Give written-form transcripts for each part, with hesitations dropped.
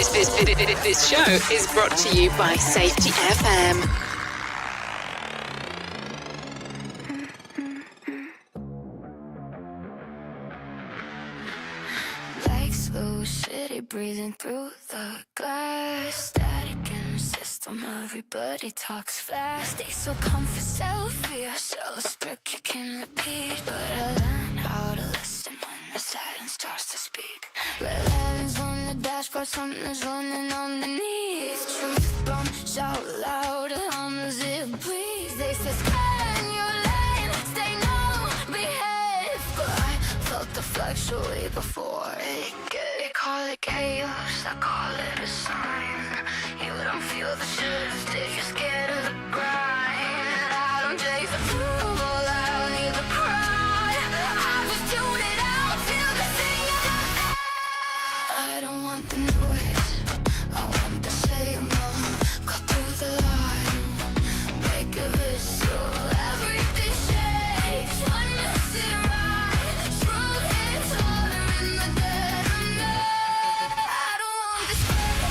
This show is brought to you by Safety FM. Like slow city breathing through the glass. Static in the system, everybody talks fast. They so comfort, self-fear, self-respect you can repeat. But I learned how to listen when the silence starts to speak. Red lines on the dashboard, something's running underneath. Truth bombs shout louder on the zip, please. They say scan your lane, stay no, behave. But I felt the fluctuate before it gets. They call it chaos, I call it a sign. You don't feel the shift if you're scared of the grind. I don't chase approval, I don't need the cry. I just tune it out, feel the sing. I don't want the noise, I want the signal. Cut through the line, make a whistle. Everything shakes when you sit right. Truth hits harder in the dead of night. I don't want this pain,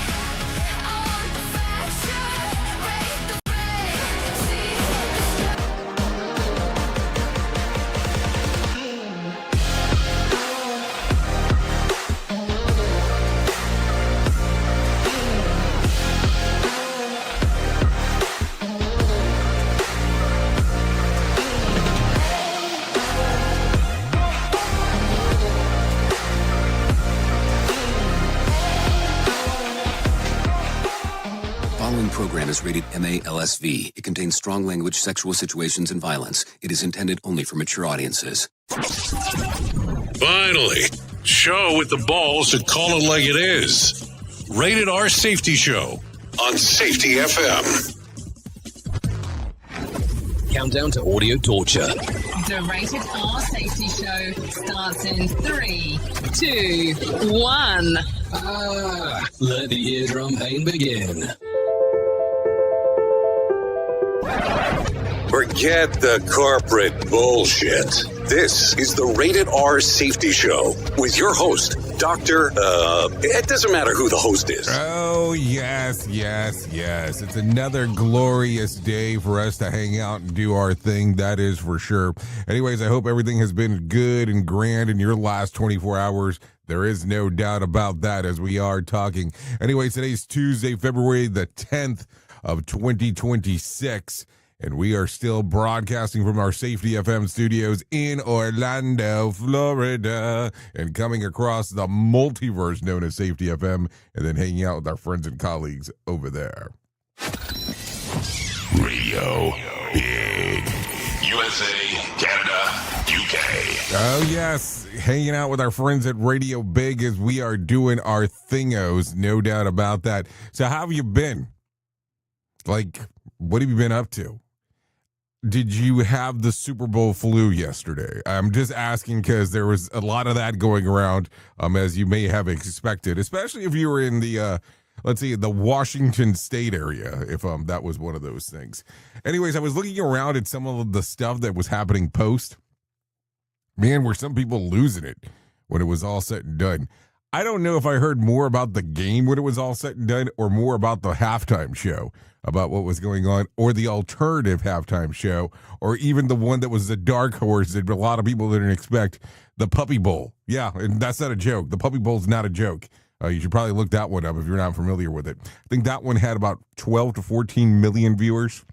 I want the fracture. Raise the rain, see the Following program is rated MA-LSV. It contains strong language, sexual situations, and violence. It is intended only for mature audiences. Finally, show with the balls to call it like it is. Rated R Safety Show on Safety FM. Countdown to audio torture. The Rated R Safety Show starts in 3, 2, 1. Let the eardrum pain begin. Forget the corporate bullshit. This is the Rated R Safety Show with your host, Dr. It doesn't matter who the host is. Oh, yes. It's another glorious day for us to hang out and do our thing. That is for sure. Anyways, I hope everything has been good and grand in your last 24 hours. There is no doubt about that as we are talking. Anyways, today's Tuesday, February the 10th of 2026. And we are still broadcasting from our Safety FM studios in Orlando, Florida, and coming across the multiverse known as Safety FM, and then hanging out with our friends and colleagues over there. Radio Big. USA, Canada, UK. Oh, yes. Hanging out with our friends at Radio Big as we are doing our thingos, no doubt about that. So how have you been? Like, what have you been up to? Did you have the Super Bowl flu yesterday? I'm just asking because there was a lot of that going around, as you may have expected, especially if you were in the, let's see, the Washington State area, if that was one of those things. Anyways, I was looking around at some of the stuff that was happening post. Man, were some people losing it when it was all said and done. I don't know if I heard more about the game when it was all said and done or more about the halftime show, about what was going on, or the alternative halftime show, or even the one that was the dark horse that a lot of people didn't expect, the Puppy Bowl. Yeah, and that's not a joke. The Puppy Bowl's not a joke. You should probably look that one up if you're not familiar with it. I think that one had about 12 to 14 million viewers,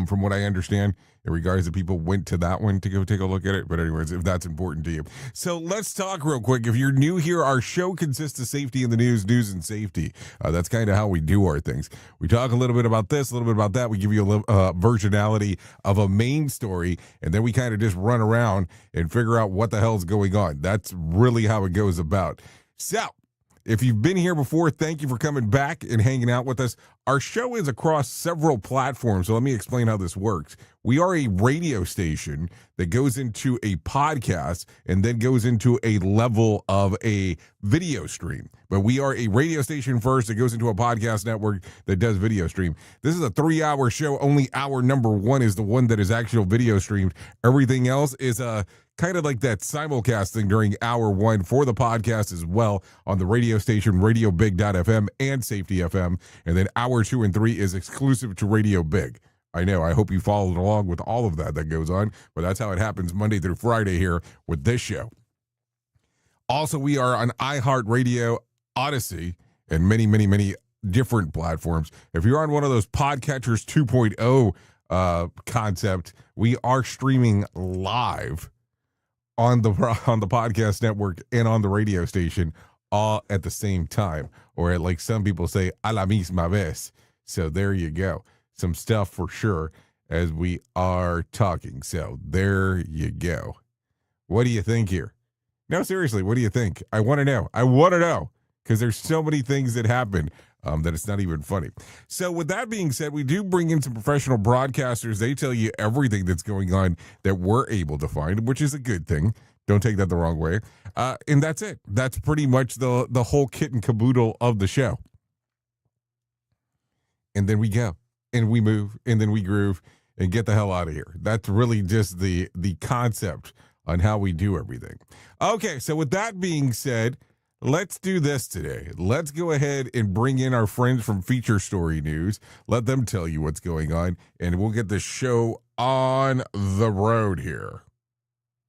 from what I understand, in regards to people went to that one to go take a look at it. But anyways, if that's important to you. So let's talk real quick. If you're new here, our show consists of safety in the news and safety. That's kind of how we do our things. We talk a little bit about this, a little bit about that. We give you a versionality of a main story, and then we kind of just run around and figure out what the hell's going on. That's really how it goes about. So if you've been here before, thank you for coming back and hanging out with us. Our show is across several platforms, so let me explain how this works. We are a radio station that goes into a podcast and then goes into a level of a video stream. But we are a radio station first that goes into a podcast network that does video stream. This is a 3-hour show. Only hour number 1 is the one that is actual video streamed. Everything else is a kind of like that simulcasting during hour one for the podcast as well on the radio station, radiobig.fm and Safety FM. And then hour 2 and 3 is exclusive to Radio Big. I know. I hope you followed along with all of that goes on, but that's how it happens Monday through Friday here with this show. Also, we are on iHeartRadio, Odyssey, and many, many, many different platforms. If you're on one of those Podcatchers 2.0 concept, we are streaming live on the podcast network and on the radio station all at the same time, or like some people say, a la misma vez. So there you go. Some stuff for sure as we are talking. So there you go. What do you think here? No, seriously, what do you think? I want to know. Because there's so many things that happen that it's not even funny. So with that being said, we do bring in some professional broadcasters. They tell you everything that's going on that we're able to find, which is a good thing. Don't take that the wrong way. And that's it. That's pretty much the whole kit and caboodle of the show. And then we go. And we move, and then we groove, and get the hell out of here. That's really just the concept on how we do everything. Okay, so with that being said, let's do this today. Let's go ahead and bring in our friends from Feature Story News. Let them tell you what's going on, and we'll get the show on the road here.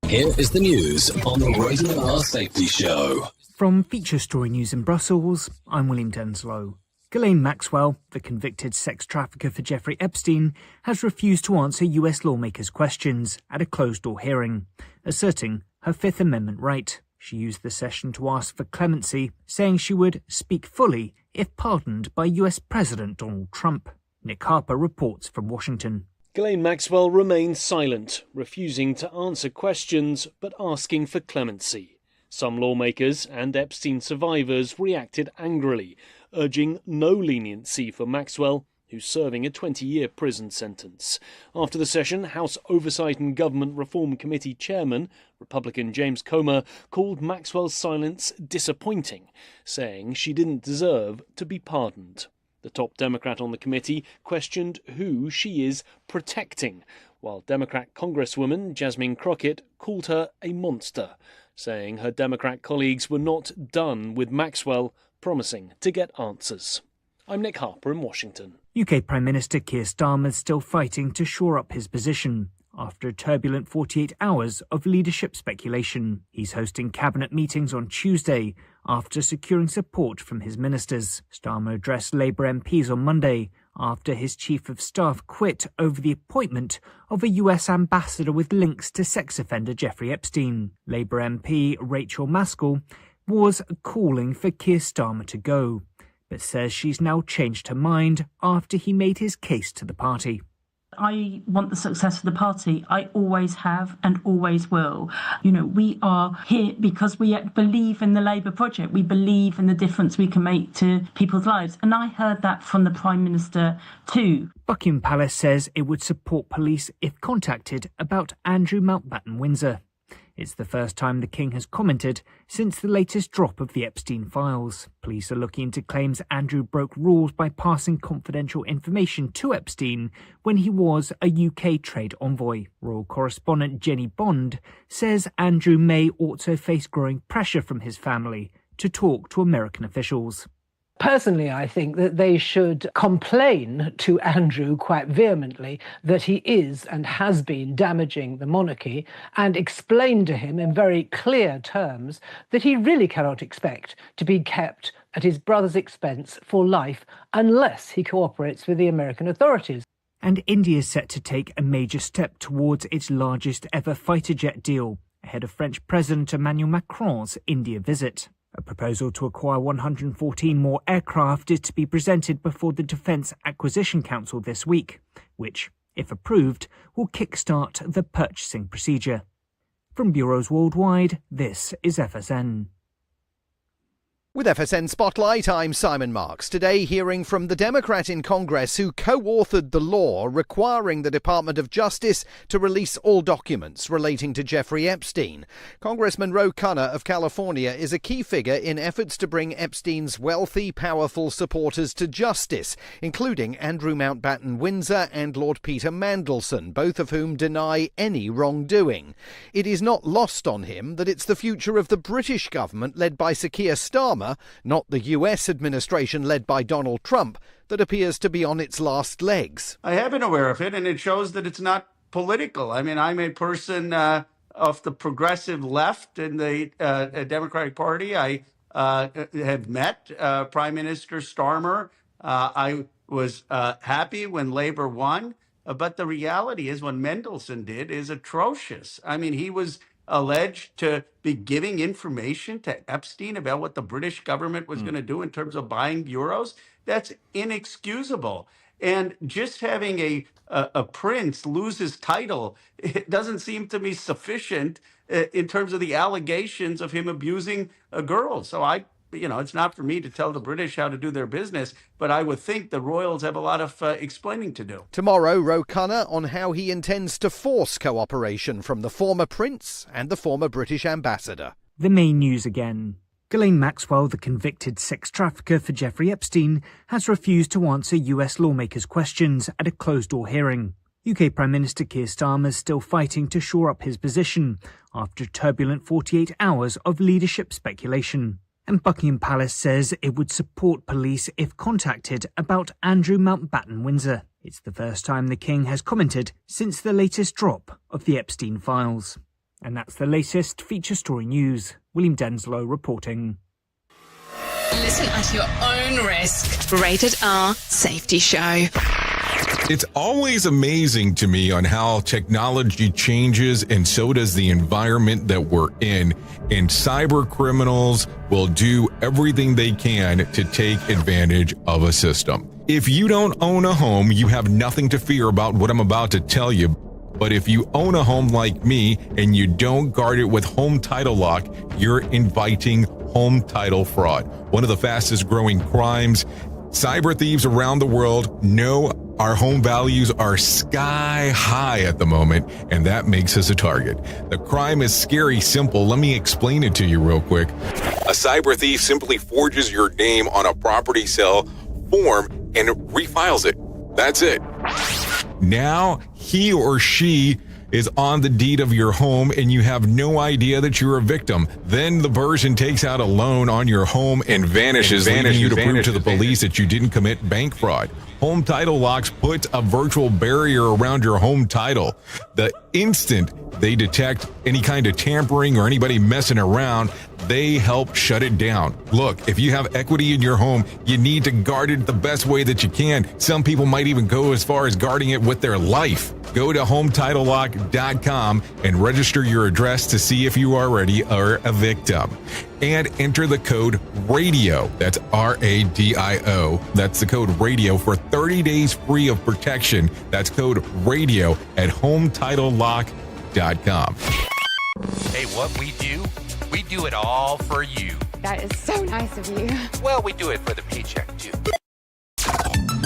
Here is the news on the Rated R Safety Show. From Feature Story News in Brussels, I'm William Denslow. Ghislaine Maxwell, the convicted sex trafficker for Jeffrey Epstein, has refused to answer US lawmakers' questions at a closed-door hearing, asserting her Fifth Amendment right. She used the session to ask for clemency, saying she would speak fully if pardoned by US President Donald Trump. Nick Harper reports from Washington. Ghislaine Maxwell remained silent, refusing to answer questions but asking for clemency. Some lawmakers and Epstein survivors reacted angrily, urging no leniency for Maxwell, who's serving a 20-year prison sentence. After the session, House Oversight and Government Reform Committee Chairman, Republican James Comer, called Maxwell's silence disappointing, saying she didn't deserve to be pardoned. The top Democrat on the committee questioned who she is protecting, while Democrat Congresswoman Jasmine Crockett called her a monster, saying her Democrat colleagues were not done with Maxwell, promising to get answers. I'm Nick Harper in Washington. UK Prime Minister Keir Starmer is still fighting to shore up his position after a turbulent 48 hours of leadership speculation. He's hosting cabinet meetings on Tuesday after securing support from his ministers. Starmer addressed Labour MPs on Monday after his chief of staff quit over the appointment of a US ambassador with links to sex offender Jeffrey Epstein. Labour MP Rachel Maskell was calling for Keir Starmer to go, but says she's now changed her mind after he made his case to the party. I want the success of the party. I always have and always will. You know, we are here because we believe in the Labour project. We believe in the difference we can make to people's lives. And I heard that from the Prime Minister too. Buckingham Palace says it would support police if contacted about Andrew Mountbatten Windsor. It's the first time the King has commented since the latest drop of the Epstein files. Police are looking into claims Andrew broke rules by passing confidential information to Epstein when he was a UK trade envoy. Royal correspondent Jenny Bond says Andrew may also face growing pressure from his family to talk to American officials. Personally, I think that they should complain to Andrew quite vehemently that he is and has been damaging the monarchy and explain to him in very clear terms that he really cannot expect to be kept at his brother's expense for life unless he cooperates with the American authorities. And India is set to take a major step towards its largest ever fighter jet deal ahead of French President Emmanuel Macron's India visit. A proposal to acquire 114 more aircraft is to be presented before the Defence Acquisition Council this week, which, if approved, will kickstart the purchasing procedure. From bureaus worldwide, this is FSN. With FSN Spotlight, I'm Simon Marks. Today, hearing from the Democrat in Congress who co-authored the law requiring the Department of Justice to release all documents relating to Jeffrey Epstein. Congressman Ro Khanna of California is a key figure in efforts to bring Epstein's wealthy, powerful supporters to justice, including Andrew Mountbatten Windsor and Lord Peter Mandelson, both of whom deny any wrongdoing. It is not lost on him that it's the future of the British government led by Sir Keir Starmer, not the US administration led by Donald Trump, that appears to be on its last legs. I have been aware of it, and it shows that it's not political. I mean, I'm a person of the progressive left in the Democratic Party. I have met Prime Minister Starmer. I was happy when Labour won, but the reality is what Mendelson did is atrocious. I mean, he was alleged to be giving information to Epstein about what the British government was going to do in terms of buying bureaus. That's inexcusable. And just having a prince lose his title, it doesn't seem to me sufficient in terms of the allegations of him abusing a girl. So it's not for me to tell the British how to do their business, but I would think the royals have a lot of explaining to do. Tomorrow, Ro Khanna on how he intends to force cooperation from the former prince and the former British ambassador. The main news again. Ghislaine Maxwell, the convicted sex trafficker for Jeffrey Epstein, has refused to answer US lawmakers' questions at a closed-door hearing. UK Prime Minister Keir Starmer is still fighting to shore up his position after a turbulent 48 hours of leadership speculation. And Buckingham Palace says it would support police if contacted about Andrew Mountbatten Windsor. It's the first time the King has commented since the latest drop of the Epstein files. And that's the latest feature story news. William Denslow reporting. Listen at your own risk. Rated R Safety Show. It's always amazing to me on how technology changes, and so does the environment that we're in. And cyber criminals will do everything they can to take advantage of a system. If you don't own a home, you have nothing to fear about what I'm about to tell you. But if you own a home like me and you don't guard it with home title lock, you're inviting home title fraud. One of the fastest growing crimes. Cyber thieves around the world know our home values are sky high at the moment, and that makes us a target. The crime is scary simple. Let me explain it to you real quick. A cyber thief simply forges your name on a property sale form and refiles it. That's it. Now he or she is on the deed of your home and you have no idea that you're a victim. Then the person takes out a loan on your home and vanishes, leaving you to prove to the police that you didn't commit bank fraud. Home Title Locks puts a virtual barrier around your home title. The instant they detect any kind of tampering or anybody messing around, they help shut it down. Look, if you have equity in your home, you need to guard it the best way that you can. Some people might even go as far as guarding it with their life. Go to HometitleLock.com and register your address to see if you already are a victim. And enter the code RADIO. That's RADIO. That's the code RADIO for 30 days free of protection. That's code RADIO at HometitleLock.com. Hey, what we do it all for you. That is so nice of you. Well, we do it for the paycheck, too.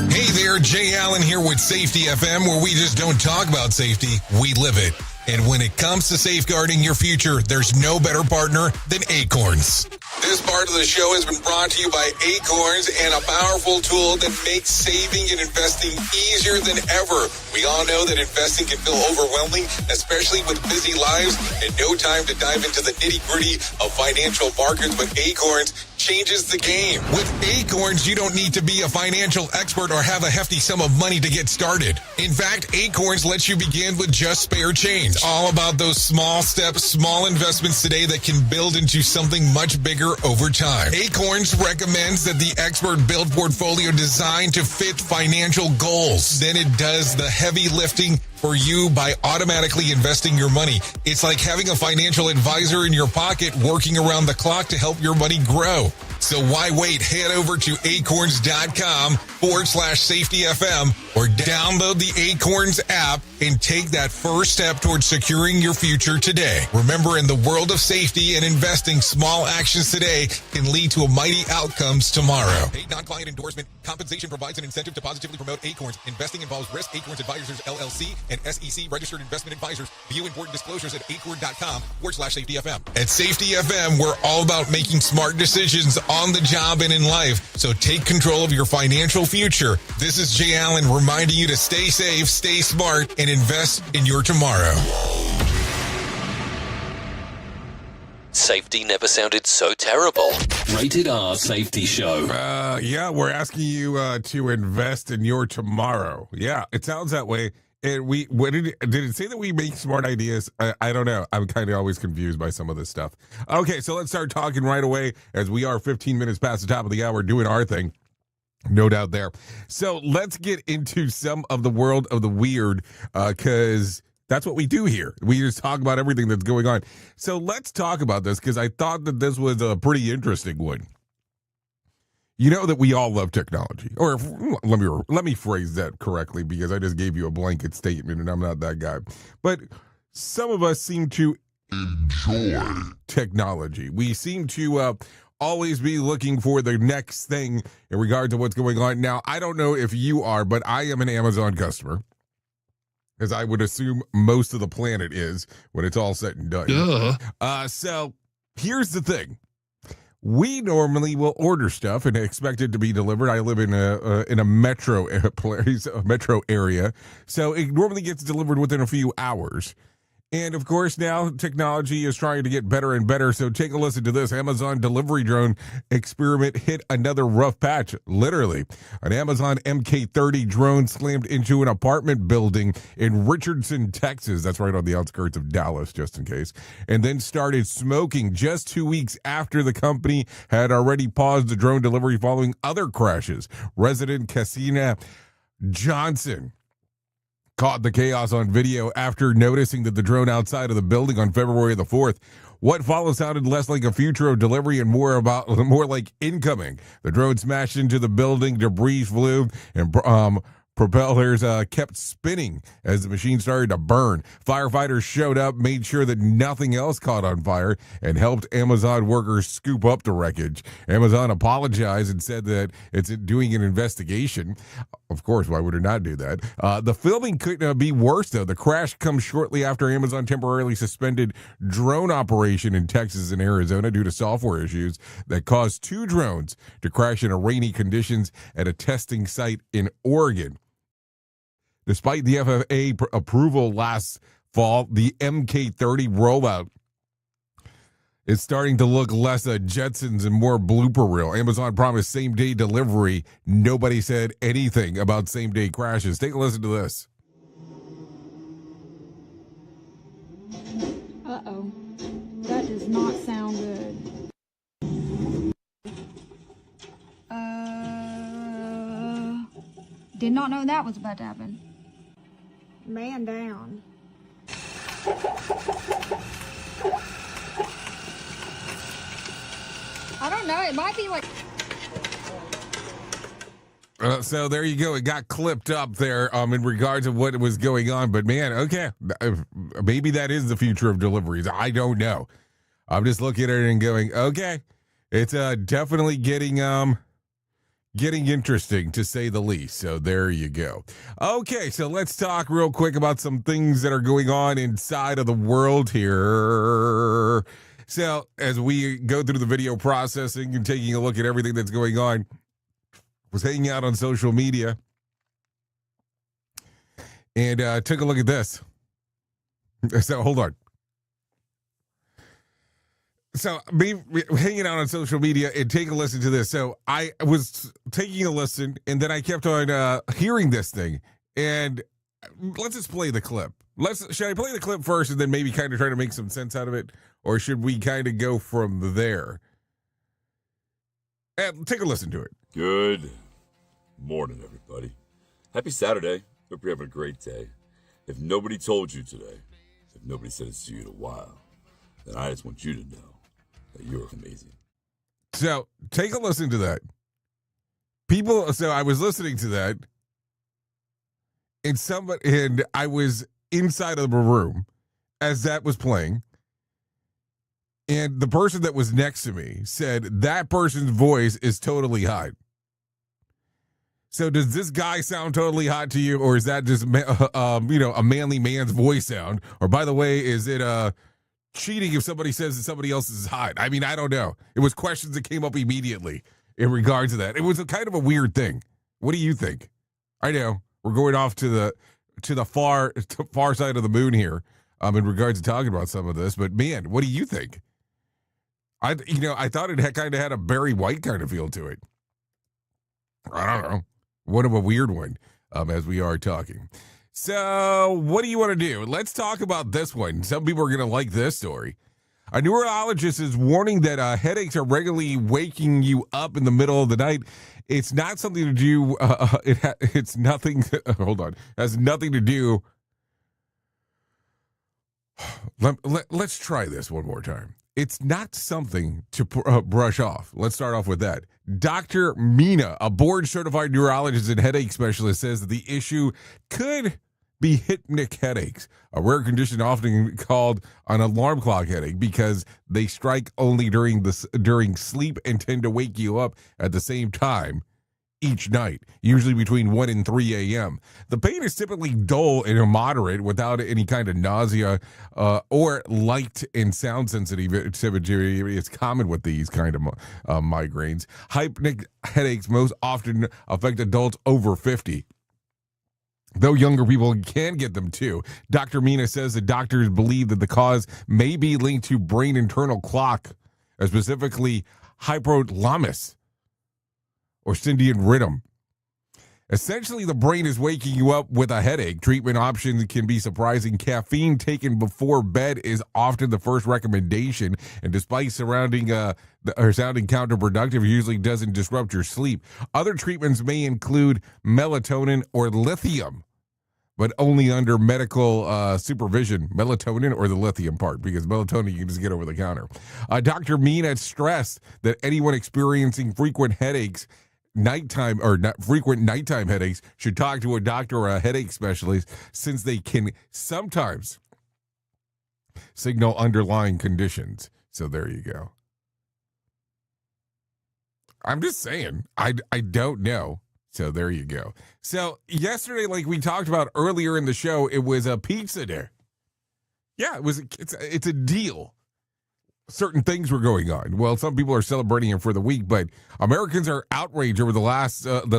Hey there, Jay Allen here with Safety FM, where we just don't talk about safety, we live it. And when it comes to safeguarding your future, there's no better partner than Acorns. This part of the show has been brought to you by Acorns, and a powerful tool that makes saving and investing easier than ever. We all know that investing can feel overwhelming, especially with busy lives and no time to dive into the nitty-gritty of financial markets, but Acorns changes the game. With Acorns, you don't need to be a financial expert or have a hefty sum of money to get started. In fact, Acorns lets you begin with just spare change. All about those small steps, small investments today that can build into something much bigger over time. Acorns recommends that the expert build portfolio designed to fit financial goals. Then it does the heavy lifting for you by automatically investing your money. It's like having a financial advisor in your pocket working around the clock to help your money grow. So why wait? Head over to acorns.com/safetyfm or download the Acorns app and take that first step towards securing your future today. Remember, in the world of safety and investing, small actions today can lead to mighty outcomes tomorrow. Paid non-client endorsement. Compensation provides an incentive to positively promote Acorns. Investing involves risk. Acorns Advisors, LLC, and SEC registered investment advisors. View important disclosures at acorn.com/safetyfm. At Safety FM, we're all about making smart decisions on the job and in life. So take control of your financial future. This is Jay Allen reminding you to stay safe, stay smart, and invest in your tomorrow. Safety never sounded so terrible. Rated R Safety Show. Yeah, we're asking you to invest in your tomorrow. Yeah, it sounds that way. And did it say that we make smart ideas? I don't know. I'm kind of always confused by some of this stuff. Okay, so let's start talking right away as we are 15 minutes past the top of the hour doing our thing. No doubt there. So let's get into some of the world of the weird because that's what we do here. We just talk about everything that's going on. So let's talk about this because I thought that this was a pretty interesting one. You know that we all love technology. Or let me phrase that correctly because I just gave you a blanket statement and I'm not that guy. But some of us seem to enjoy technology. We seem to always be looking for the next thing in regard to what's going on. Now, I don't know if you are, but I am an Amazon customer, as I would assume most of the planet is when it's all said and done. So here's the thing. We normally will order stuff and expect it to be delivered. I live in a metro place, a metro area, so it normally gets delivered within a few hours. And of course, now technology is trying to get better and better. So take a listen to this. Amazon delivery drone experiment hit another rough patch. Literally, an Amazon MK30 drone slammed into an apartment building in Richardson, Texas. That's right on the outskirts of Dallas, just in case. And then started smoking just 2 weeks after the company had already paused the drone delivery following other crashes. Resident Cassina Johnson caught the chaos on video after noticing that the drone outside of the building on February the 4th. What followed sounded less like a future of delivery and more like incoming. The drone smashed into the building, debris flew, and propellers kept spinning as the machine started to burn. Firefighters showed up, made sure that nothing else caught on fire, and helped Amazon workers scoop up the wreckage. Amazon apologized and said that it's doing an investigation. Of course, why would it not do that? The filming couldn't be worse, though. The crash comes shortly after Amazon temporarily suspended drone operation in Texas and Arizona due to software issues that caused 2 drones to crash in rainy conditions at a testing site in Oregon. Despite the FAA approval last fall, the MK30 rollout is starting to look less Jetsons and more blooper reel. Amazon promised same-day delivery. Nobody said anything about same-day crashes. Take a listen to this. Uh-oh. That does not sound good. Did not know that was about to happen. Man down. I don't know. It might be like... So there you go. It got clipped up there in regards to what was going on. But man, okay, maybe that is the future of deliveries. I don't know. I'm just looking at it and going, okay, it's definitely getting interesting to say the least. So there you go. Okay, so let's talk real quick about some things that are going on inside of the world here. So as we go through the video processing and taking a look at everything that's going on, was hanging out on social media and took a look at this. So hold on. So me hanging out on social media and taking a listen to this. So I was taking a listen and then I kept on hearing this thing. And let's just play the clip. Should I play the clip first and then maybe kind of try to make some sense out of it? Or should we kind of go from there? And take a listen to it. Good morning, everybody. Happy Saturday. Hope you're having a great day. If nobody told you today, if nobody said it to you in a while, then I just want you to know that you're amazing. So take a listen to that. So I was listening to that, and I was inside of the room as that was playing, and the person that was next to me said that person's voice is totally hot. So does this guy sound totally hot to you, or is that just a manly man's voice sound? Or by the way, is it cheating if somebody says that somebody else is hot? I mean, I don't know. It was questions that came up immediately in regards to that. It was a kind of a weird thing. What do you think? I know we're going off to the far side of the moon here in regards to talking about some of this, but man, what do you think? I thought it kind of had a Barry White kind of feel to it. I don't know. What of a weird one as we are talking. So what do you want to do? Let's talk about this one. Some people are going to like this story. A neurologist is warning that headaches are regularly waking you up in the middle of the night. It's not something to do. It's nothing. Hold on. It has nothing to do. Let's try this one more time. It's not something to brush off. Let's start off with that. Dr. Mina, a board-certified neurologist and headache specialist, says that the issue could be hypnic headaches, a rare condition often called an alarm clock headache because they strike only during sleep and tend to wake you up at the same time each night, usually between 1 and 3 a.m. The pain is typically dull and moderate without any kind of nausea or light and sound sensitivity. It's common with these kind of migraines. Hypnic headaches most often affect adults over 50. Though younger people can get them too. Dr. Mina says that doctors believe that the cause may be linked to brain internal clock, specifically hypothalamus or circadian rhythm. Essentially, the brain is waking you up with a headache. Treatment options can be surprising. Caffeine taken before bed is often the first recommendation, and despite sounding counterproductive, it usually doesn't disrupt your sleep. Other treatments may include melatonin or lithium, but only under medical supervision. Melatonin or the lithium part, because melatonin you can just get over the counter. Dr. Mina stressed that anyone experiencing frequent nighttime headaches should talk to a doctor or a headache specialist, since they can sometimes signal underlying conditions. So there you go. I'm just saying, I don't know. So there you go. So yesterday, like we talked about earlier in the show, it was a pizza day. Yeah, it's a deal. Certain things were going on. Well, some people are celebrating it for the week, but Americans are outraged over the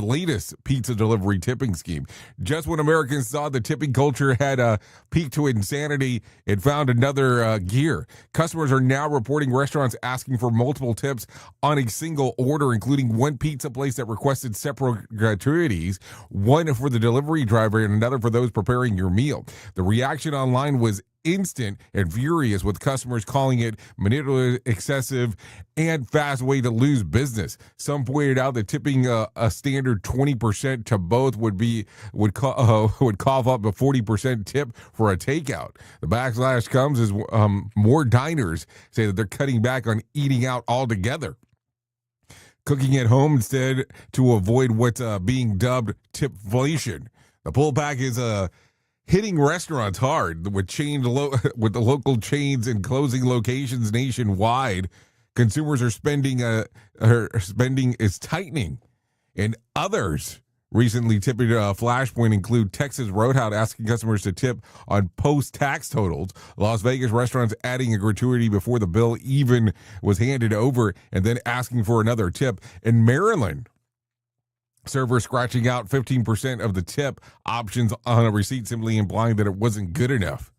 latest pizza delivery tipping scheme. Just when Americans thought the tipping culture had peaked to insanity, it found another gear. Customers are now reporting restaurants asking for multiple tips on a single order, including one pizza place that requested separate gratuities, one for the delivery driver and another for those preparing your meal. The reaction online was instant and furious, with customers calling it manipulative, excessive, and fast way to lose business. Some pointed out that tipping a standard 20% to both would cough up a 40% tip for a takeout. The backlash comes as more diners say that they're cutting back on eating out altogether, cooking at home instead to avoid what's being dubbed tipflation. The pullback is hitting restaurants hard with the local chains and closing locations nationwide. Consumers are spending is tightening, and others recently tipping flashpoint include Texas Roadhouse asking customers to tip on post-tax totals, Las Vegas restaurants adding a gratuity before the bill even was handed over and then asking for another tip, and Maryland server scratching out 15% of the tip options on a receipt, simply implying that it wasn't good enough.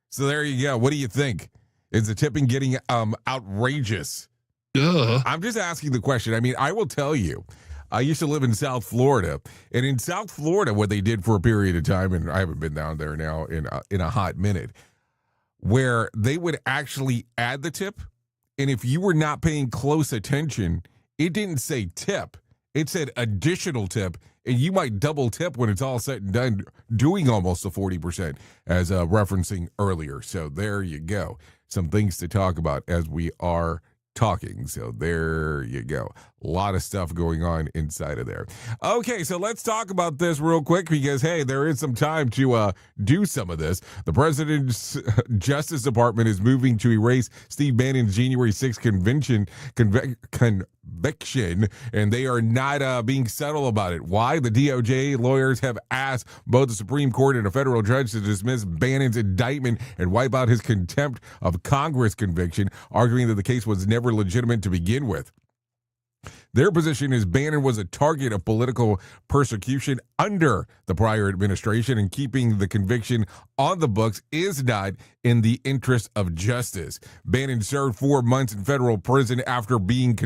So there you go. What do you think? Is the tipping getting outrageous? I'm just asking the question. I mean, I will tell you, I used to live in South Florida, and in South Florida, what they did for a period of time, and I haven't been down there now in a hot minute, where they would actually add the tip, and if you were not paying close attention, it didn't say tip. It said additional tip, and you might double tip when it's all said and done, doing almost the 40% as referencing earlier. So there you go. Some things to talk about as we are talking. So there you go. A lot of stuff going on inside of there. Okay, so let's talk about this real quick because, hey, there is some time to do some of this. The President's Justice Department is moving to erase Steve Bannon's January 6th conviction, and they are not being subtle about it. Why? The DOJ lawyers have asked both the Supreme Court and a federal judge to dismiss Bannon's indictment and wipe out his contempt of Congress conviction, arguing that the case was never legitimate to begin with. Their position is Bannon was a target of political persecution under the prior administration, and keeping the conviction on the books is not in the interest of justice. Bannon served 4 months in federal prison after being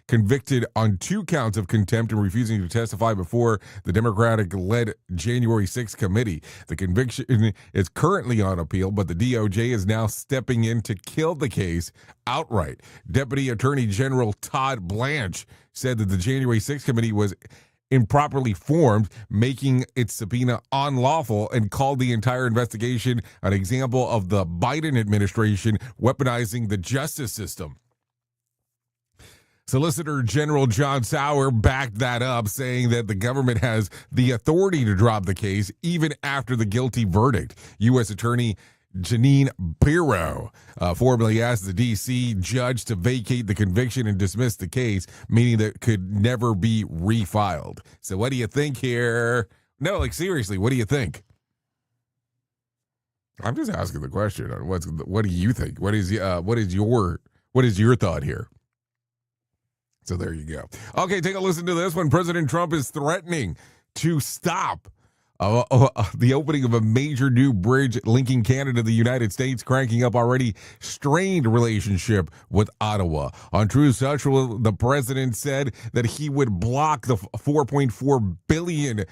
convicted on 2 counts of contempt and refusing to testify before the Democratic-led January 6th committee. The conviction is currently on appeal, but the DOJ is now stepping in to kill the case outright. Deputy Attorney General Todd Blanche said that the January 6th committee was improperly formed, making its subpoena unlawful, and called the entire investigation an example of the Biden administration weaponizing the justice system. Solicitor General John Sauer backed that up, saying that the government has the authority to drop the case even after the guilty verdict. U.S. Attorney Janine Pirro formally asked the D.C. judge to vacate the conviction and dismiss the case, meaning that it could never be refiled. So what do you think here? No, like seriously, what do you think? I'm just asking the question. What do you think? What is your thought here? So there you go. Okay, take a listen to this one. President Trump is threatening to stop the opening of a major new bridge linking Canada to the United States, cranking up already strained relationship with Ottawa. On Truth Social, the president said that he would block the $4.4 billion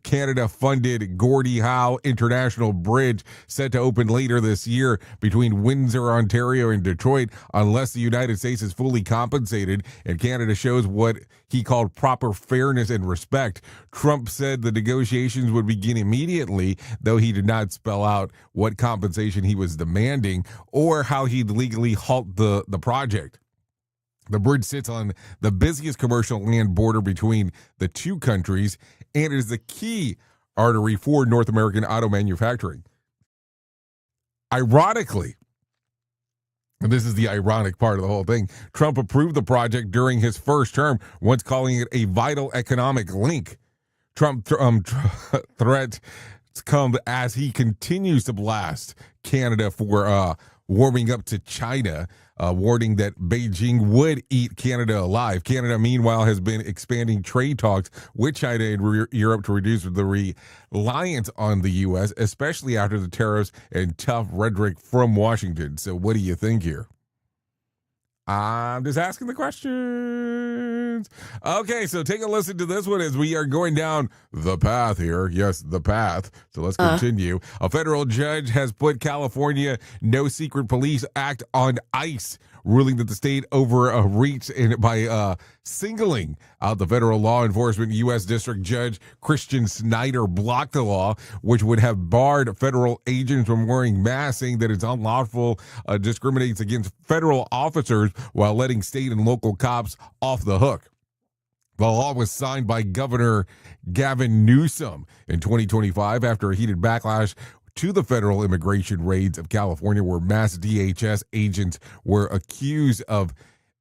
Canada-funded Gordie Howe International Bridge set to open later this year between Windsor, Ontario, and Detroit unless the United States is fully compensated and Canada shows what he called proper fairness and respect. Trump said the negotiations would begin immediately, though he did not spell out what compensation he was demanding or how he'd legally halt the project. The bridge sits on the busiest commercial land border between the two countries, and it is the key artery for North American auto manufacturing. Ironically, and this is the ironic part of the whole thing, Trump approved the project during his first term, once calling it a vital economic link. Trump threats come as he continues to blast Canada for warming up to China, warning that Beijing would eat Canada alive. Canada, meanwhile, has been expanding trade talks with China and Europe to reduce the reliance on the U.S., especially after the tariffs and tough rhetoric from Washington. So what do you think here? I'm just asking the questions. Okay, so take a listen to this one as we are going down the path here. Yes, the path. So let's continue. A federal judge has put California No Secret Police Act on ice, ruling that the state overreached by singling out the federal law enforcement. U.S. District Judge Christian Snyder blocked the law, which would have barred federal agents from wearing masks, saying that it's unlawful, discriminates against federal officers while letting state and local cops off the hook. The law was signed by Governor Gavin Newsom in 2025 after a heated backlash to the federal immigration raids of California, where mass DHS agents were accused of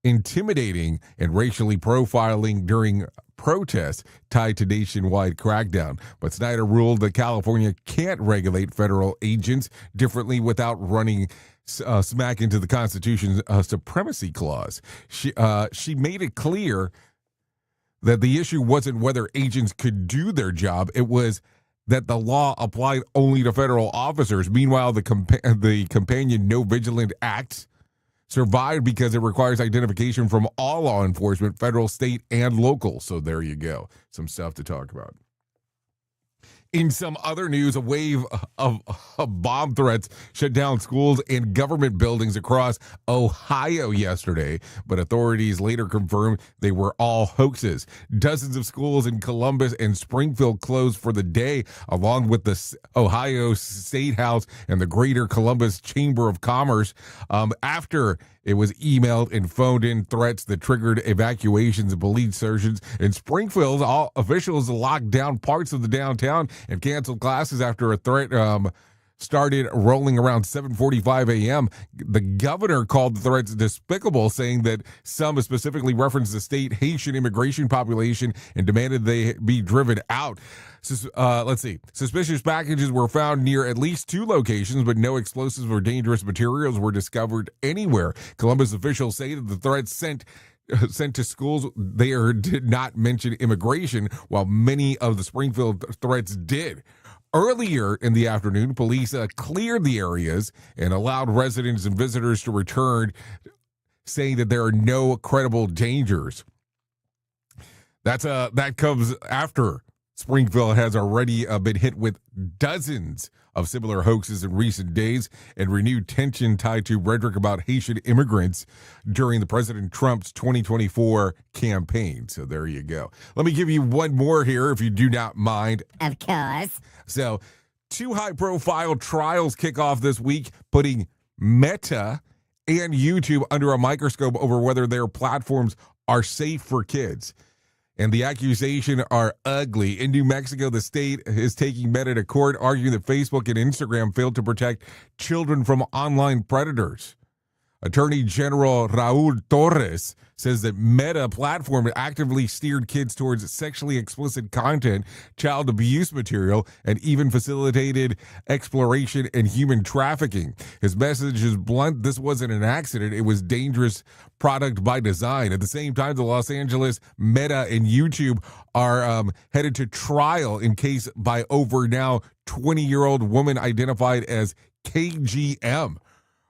intimidating and racially profiling during protests tied to nationwide crackdown. But Snyder ruled that California can't regulate federal agents differently without running smack into the Constitution's supremacy clause. She made it clear that the issue wasn't whether agents could do their job, it was that the law applied only to federal officers. Meanwhile, the companion No Vigilant Act survived because it requires identification from all law enforcement, federal, state, and local. So there you go. Some stuff to talk about. In some other news, a wave of bomb threats shut down schools and government buildings across Ohio yesterday, but authorities later confirmed they were all hoaxes. Dozens of schools in Columbus and Springfield closed for the day, along with the Ohio State House and the Greater Columbus Chamber of Commerce, after it was emailed and phoned in threats that triggered evacuations and police surges. In Springfield, all officials locked down parts of the downtown and canceled classes after a threat started rolling around 7:45 a.m. The governor called the threats despicable, saying that some specifically referenced the state Haitian immigration population and demanded they be driven out. Let's see. Suspicious packages were found near at least 2 locations, but no explosives or dangerous materials were discovered anywhere. Columbus officials say that the threats sent to schools there did not mention immigration, while many of the Springfield threats did. Earlier in the afternoon, police cleared the areas and allowed residents and visitors to return, saying that there are no credible dangers. That comes after Springfield has already been hit with dozens of similar hoaxes in recent days and renewed tension tied to rhetoric about Haitian immigrants during the President Trump's 2024 campaign. So there you go. Let me give you one more here, if you do not mind. Of course. So 2 high-profile trials kick off this week, putting Meta and YouTube under a microscope over whether their platforms are safe for kids. And the accusations are ugly. In New Mexico, the state is taking Meta to court, arguing that Facebook and Instagram failed to protect children from online predators. Attorney General Raul Torres says that Meta platform actively steered kids towards sexually explicit content, child abuse material, and even facilitated exploration and human trafficking. His message is blunt. This wasn't an accident. It was dangerous product by design. At the same time, the Los Angeles Meta and YouTube are headed to trial in case by over now 20-year-old woman identified as KGM.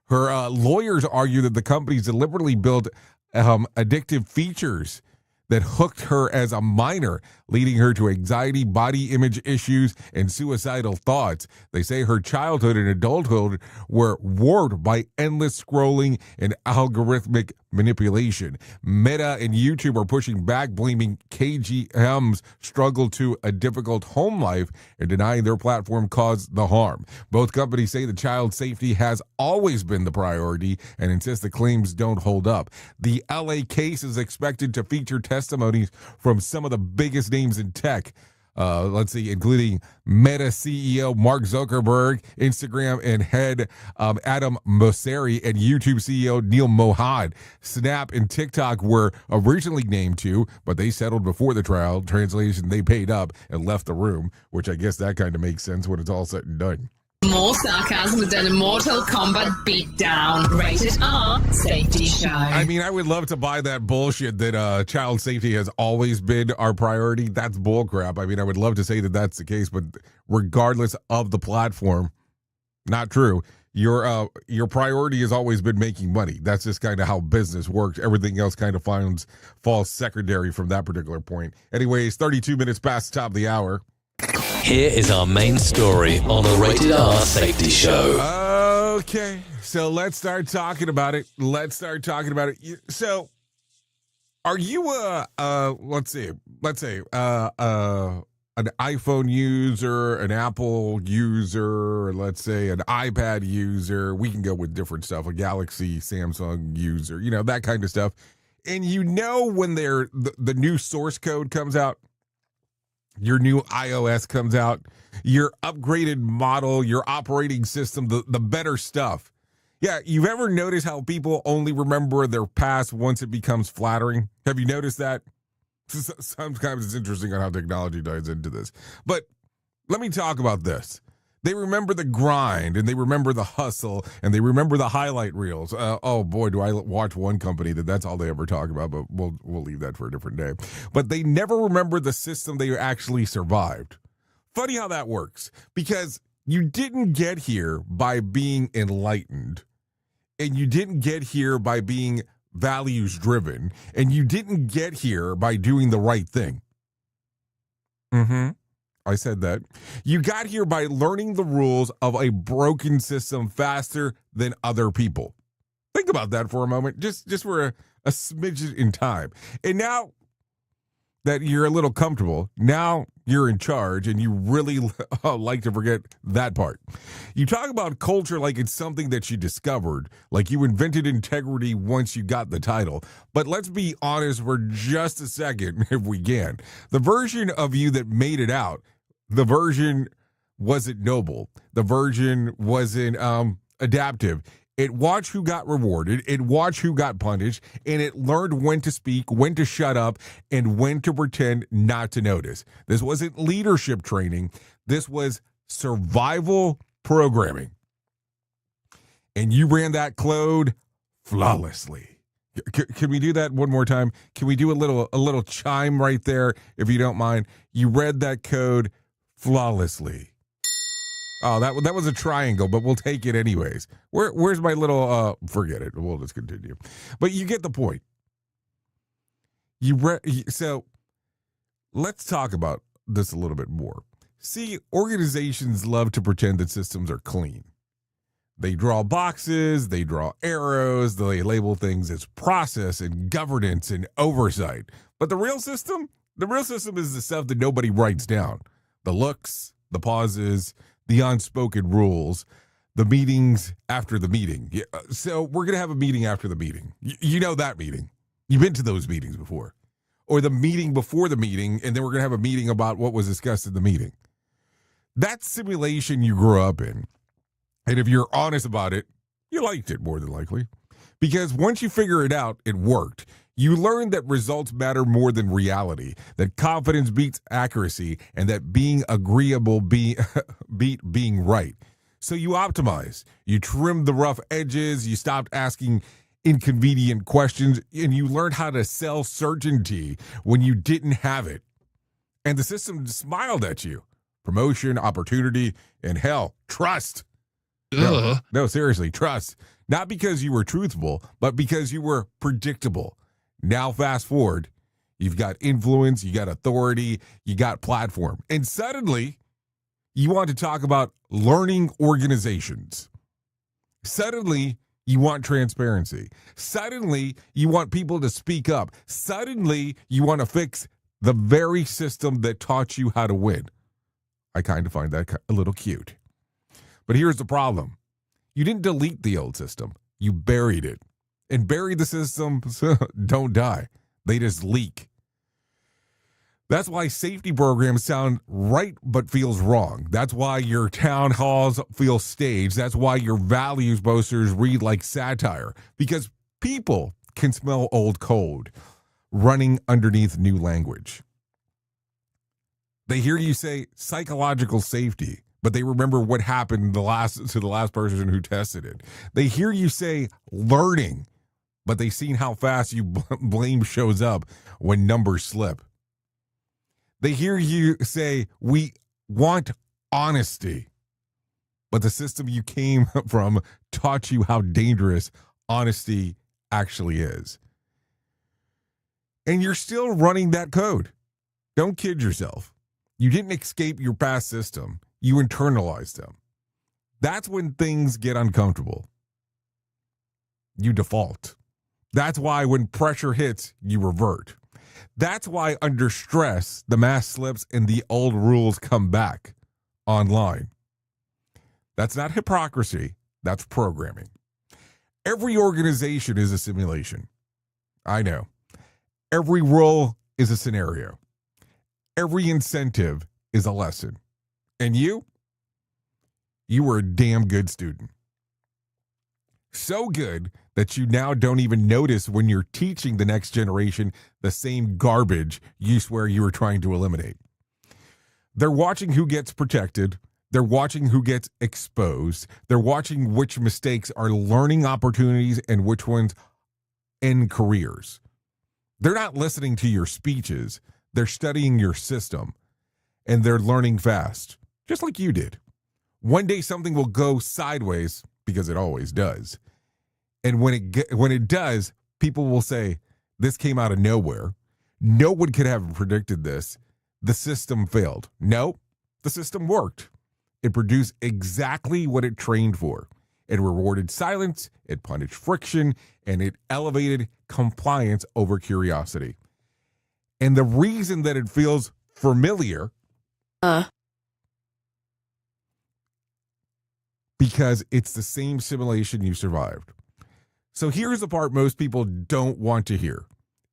Her lawyers argue that the companies deliberately built addictive features that hooked her as a minor, leading her to anxiety, body image issues, and suicidal thoughts. They say her childhood and adulthood were warped by endless scrolling and algorithmic manipulation. Meta and YouTube are pushing back, blaming KGM's struggle to a difficult home life and denying their platform caused the harm. Both companies say that child safety has always been the priority and insist the claims don't hold up. The LA case is expected to feature testimonies from some of the biggest names in tech. Including Meta CEO Mark Zuckerberg, Instagram and head Adam Mosseri, and YouTube CEO Neil Mohan. Snap and TikTok were originally named too, but they settled before the trial. Translation, they paid up and left the room, which I guess that kind of makes sense when it's all said and done. More sarcasm than a Mortal Kombat beatdown. Rated R Safety Show. I mean, I would love to buy that bullshit that child safety has always been our priority. That's bullcrap. I mean, I would love to say that that's the case, but regardless of the platform, not true. Your priority has always been making money. That's just kind of how business works. Everything else kind of falls secondary from that particular point. Anyways, 32 minutes past the top of the hour. Here is our main story on the Rated R Safety Show. Okay, so let's start talking about it. So, are you let's say an iPhone user, an Apple user, or let's say an iPad user? We can go with different stuff. A Galaxy, Samsung user, that kind of stuff. And when the new source code comes out. Your new iOS comes out, your upgraded model, your operating system, the better stuff. Yeah, you've ever noticed how people only remember their past once it becomes flattering? Have you noticed that? Sometimes it's interesting on how technology dives into this. But let me talk about this. They remember the grind, and they remember the hustle, and they remember the highlight reels. Oh boy, do I watch one company that's all they ever talk about, but we'll leave that for a different day. But they never remember the system they actually survived. Funny how that works, because you didn't get here by being enlightened, and you didn't get here by being values driven, and you didn't get here by doing the right thing. I said that. You got here by learning the rules of a broken system faster than other people. Think about that for a moment, just for a smidgen in time. And now that you're a little comfortable, now you're in charge, and you really like to forget that part. You talk about culture like it's something that you discovered, like you invented integrity once you got the title. But let's be honest for just a second, if we can. The version of you that made it out, the version wasn't noble. The version wasn't adaptive. It watched who got rewarded, it watched who got punished, and it learned when to speak, when to shut up, and when to pretend not to notice. This wasn't leadership training. This was survival programming. And you ran that code flawlessly. Can we do that one more time? Can we do a little chime right there, if you don't mind? You read that code flawlessly. Oh, that was a triangle, but we'll take it anyways. Where's my little, forget it. We'll just continue. But you get the point. So let's talk about this a little bit more. See, organizations love to pretend that systems are clean. They draw boxes, they draw arrows, they label things as process and governance and oversight. But the real system is the stuff that nobody writes down. The looks, the pauses, the unspoken rules, the meetings after the meeting. Yeah, so we're going to have a meeting after the meeting. You know that meeting. You've been to those meetings before. Or the meeting before the meeting, and then we're going to have a meeting about what was discussed in the meeting. That simulation you grew up in, and if you're honest about it, you liked it more than likely. Because once you figure it out, it worked. You learn that results matter more than reality, that confidence beats accuracy, and that being agreeable beat being right. So you optimize. You trim the rough edges. You stopped asking inconvenient questions, and you learned how to sell certainty when you didn't have it. And the system smiled at you. Promotion, opportunity, and hell, trust. No, seriously, trust. Not because you were truthful, but because you were predictable. Now, fast forward, you've got influence, you got authority, you got platform. And suddenly, you want to talk about learning organizations. Suddenly, you want transparency. Suddenly, you want people to speak up. Suddenly, you want to fix the very system that taught you how to win. I kind of find that a little cute. But here's the problem. You didn't delete the old system. You buried it. And buried the systems don't die. They just leak. That's why safety programs sound right but feels wrong. That's why your town halls feel staged. That's why your values posters read like satire. Because people can smell old code running underneath new language. They hear you say psychological safety, but they remember what happened to the last person who tested it. They hear you say learning, but they've seen how fast you blame shows up when numbers slip. They hear you say, we want honesty, but the system you came from taught you how dangerous honesty actually is. And you're still running that code. Don't kid yourself. You didn't escape your past system. You internalized them. That's when things get uncomfortable. You default. That's why when pressure hits, you revert. That's why under stress, the mask slips and the old rules come back online. That's not hypocrisy. That's programming. Every organization is a simulation. I know. Every role is a scenario. Every incentive is a lesson. And you were a damn good student. So good that you now don't even notice when you're teaching the next generation the same garbage you swear you were trying to eliminate. They're watching who gets protected. They're watching who gets exposed. They're watching which mistakes are learning opportunities and which ones end careers. They're not listening to your speeches. They're studying your system, and they're learning fast, just like you did. One day something will go sideways, because it always does. And when it does, people will say, this came out of nowhere. No one could have predicted this. The system failed. No, The system worked. It produced exactly what it trained for. It rewarded silence, it punished friction, and it elevated compliance over curiosity. And the reason that it feels familiar because it's the same simulation you survived. So here's the part most people don't want to hear.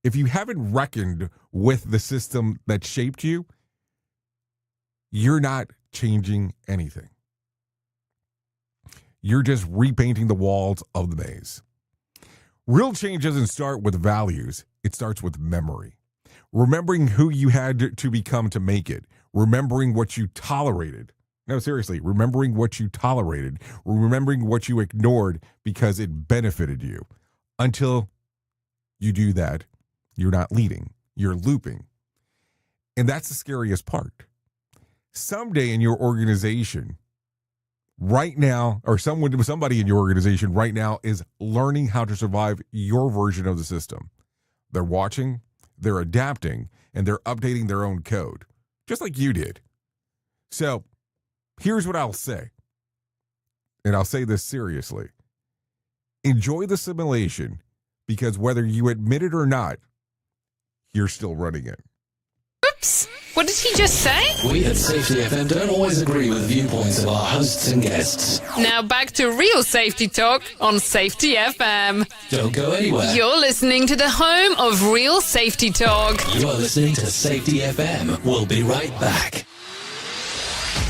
If you haven't reckoned with the system that shaped you, you're not changing anything. You're just repainting the walls of the maze. Real change doesn't start with values. It starts with memory. Remembering who you had to become to make it. Remembering what you tolerated. No, seriously, remembering what you tolerated. Remembering what you ignored because it benefited you. Until you do that, you're not leading. You're looping. And that's the scariest part. Someday in your organization, right now, or somebody in your organization right now is learning how to survive your version of the system. They're watching, they're adapting, and they're updating their own code, just like you did. So here's what I'll say, and I'll say this seriously. Enjoy the simulation, because whether you admit it or not, you're still running it. Oops! What did he just say? We at Safety FM don't always agree with the viewpoints of our hosts and guests. Now back to real safety talk on Safety FM. Don't go anywhere. You're listening to the home of real safety talk. You are listening to Safety FM. We'll be right back.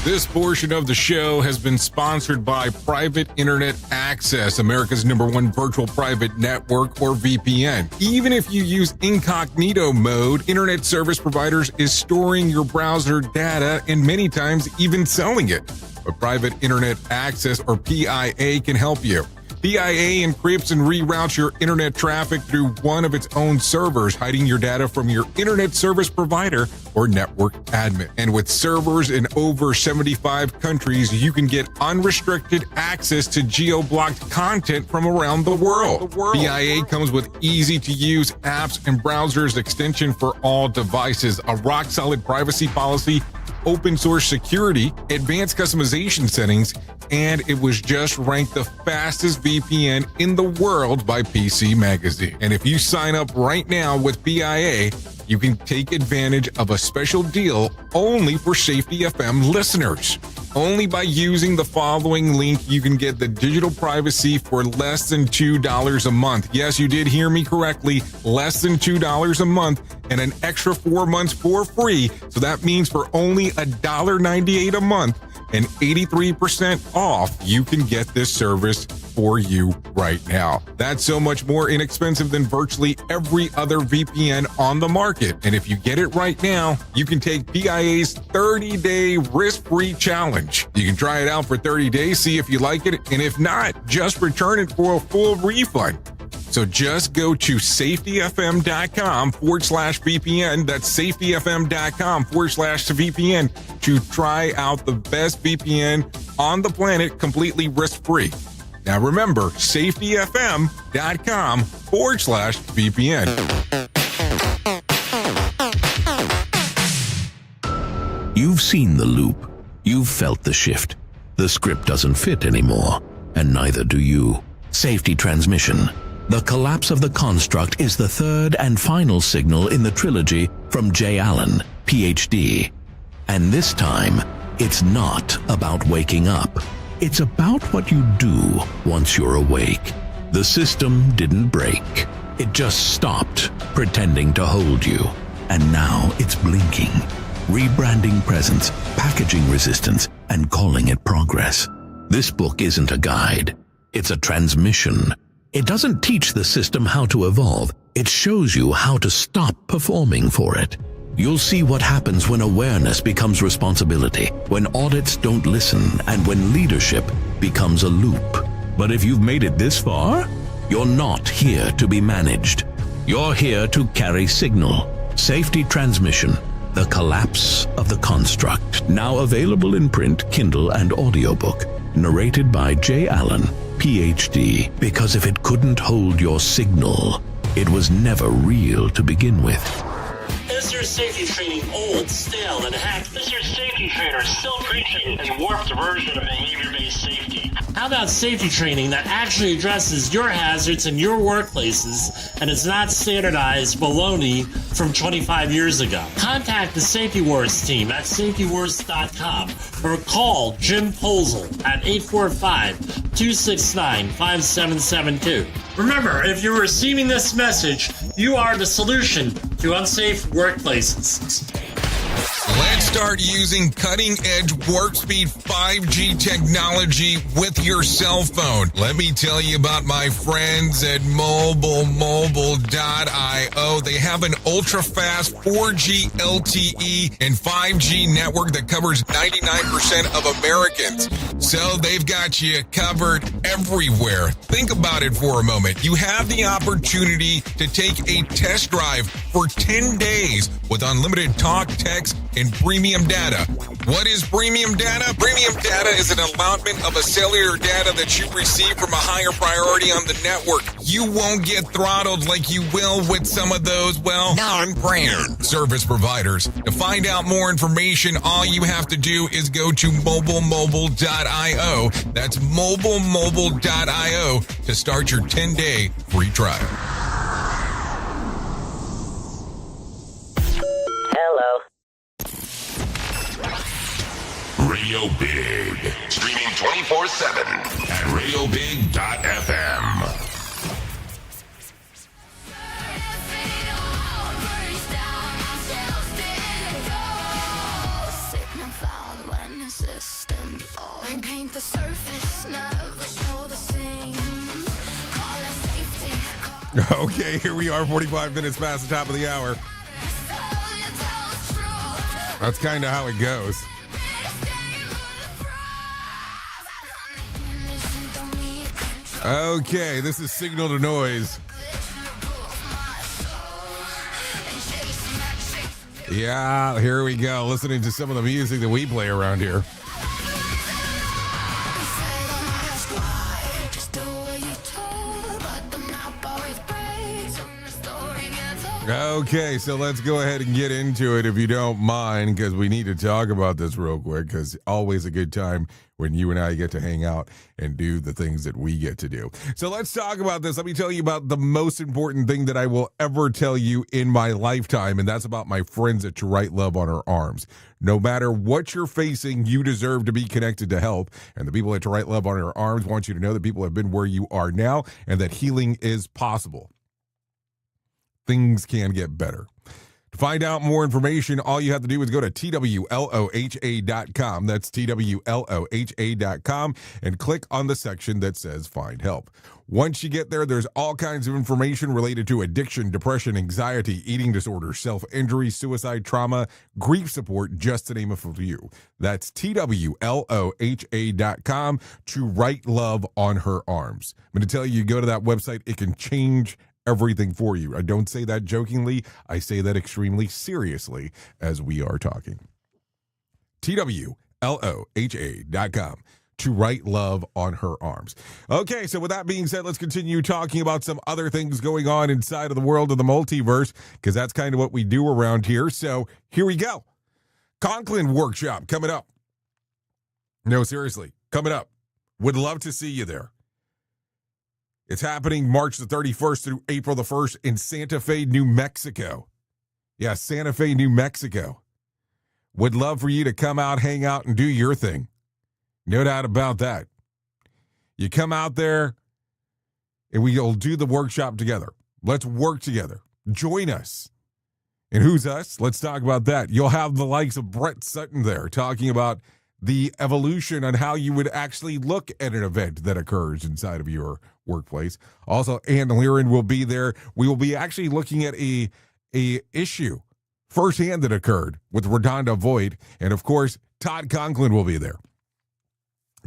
This portion of the show has been sponsored by Private Internet Access, America's #1 virtual private network, or VPN. Even if you use incognito mode, internet service providers is storing your browser data and many times even selling it. But Private Internet Access, or PIA, can help you. PIA encrypts and reroutes your internet traffic through one of its own servers, hiding your data from your internet service provider or network admin. And with servers in over 75 countries, you can get unrestricted access to geo-blocked content from around the world. PIA comes with easy-to-use apps and browsers extension for all devices, a rock-solid privacy policy, open source security, advanced customization settings, and it was just ranked the fastest VPN in the world by PC Magazine. And if you sign up right now with PIA, you can take advantage of a special deal only for Safety FM listeners. Only by using the following link, you can get the digital privacy for less than $2 a month. Yes, you did hear me correctly, less than $2 a month, and an extra 4 months for free. So that means for only $1.98 a month and 83% off, you can get this service for you right now. That's so much more inexpensive than virtually every other VPN on the market. And if you get it right now, you can take PIA's 30-day risk-free challenge. You can try it out for 30 days, see if you like it, and if not, just return it for a full refund. So just go to safetyfm.com/VPN. That's safetyfm.com/VPN to try out the best VPN on the planet completely risk-free. Now remember, safetyfm.com/VPN. You've seen the loop. You've felt the shift. The script doesn't fit anymore, and neither do you. Safety transmission. The collapse of the construct is the third and final signal in the trilogy from J. Allen, PhD. And this time, it's not about waking up. It's about what you do once you're awake. The system didn't break. It just stopped pretending to hold you. And now it's blinking, rebranding presence, packaging resistance, and calling it progress. This book isn't a guide. It's a transmission. It doesn't teach the system how to evolve. It shows you how to stop performing for it. You'll see what happens when awareness becomes responsibility, when audits don't listen, and when leadership becomes a loop. But if you've made it this far, you're not here to be managed. You're here to carry signal. Safety transmission. The collapse of the construct. Now available in print, Kindle, and audiobook. Narrated by J. Allen, PhD. Because if it couldn't hold your signal, it was never real to begin with. Is your safety training old, stale, and hacked? Is your safety trainer still preaching a warped version of behavior-based safety? How about safety training that actually addresses your hazards in your workplaces and is not standardized baloney from 25 years ago? Contact the Safety Wars team at safetywars.com or call Jim Posel at 845-269-5772. Remember, if you're receiving this message, you are the solution to unsafe workplaces. Let's start using cutting-edge warp speed 5G technology with your cell phone. Let me tell you about my friends at mobilemobile.io. They have an ultra-fast 4G LTE and 5G network that covers 99% of Americans. So they've got you covered everywhere. Think about it for a moment. You have the opportunity to take a test drive for 10 days with unlimited talk, text, and premium data. What is premium data? Premium data is an allotment of a cellular data that you receive from a higher priority on the network. You won't get throttled like you will with some of those, well, non-brand service providers. To find out more information, all you have to do is go to mobilemobile.io. That's mobilemobile.io to start your 10-day free trial. Hello. Radio Big. Streaming 24/7 at radiobig.fm. Paint the surface, never show the same. Call it safety. Okay, here we are, 45 minutes past the top of the hour. That's kind of how it goes. Okay, this is Signal to Noise. Yeah, here we go. Listening to some of the music that we play around here. Okay, so let's go ahead and get into it if you don't mind, because we need to talk about this real quick, because always a good time when you and I get to hang out and do the things that we get to do. So let's talk about this. Let me tell you about the most important thing that I will ever tell you in my lifetime, and that's about my friends at To Write Love on Her Arms. No matter what you're facing, you deserve to be connected to help, and the people at To Write Love on Her Arms want you to know that people have been where you are now and that healing is possible. Things can get better. To find out more information, all you have to do is go to twloha.com. That's twloha.com and click on the section that says Find Help. Once you get there, there's all kinds of information related to addiction, depression, anxiety, eating disorders, self-injury, suicide, trauma, grief support, just to name a few. That's twloha.com. To Write Love on Her Arms. I'm going to tell you, go to that website. It can change everything for you. I don't say that jokingly. I say that extremely seriously as we are talking. twloha.com. To Write Love on Her Arms. Okay, so with that being said, let's continue talking about some other things going on inside of the world of the multiverse, because that's kind of what we do around here. So here we go. Conklin Workshop coming up. No, seriously, coming up. Would love to see you there. It's happening March the 31st through April the 1st in Santa Fe, New Mexico. Yeah, Santa Fe, New Mexico. Would love for you to come out, hang out, and do your thing. No doubt about that. You come out there, and we'll do the workshop together. Let's work together. Join us. And who's us? Let's talk about that. You'll have the likes of Brett Sutton there talking about the evolution on how you would actually look at an event that occurs inside of your workplace. Also, Ann Learin will be there. We will be actually looking at a issue firsthand that occurred with Redonda Void. And of course, Todd Conklin will be there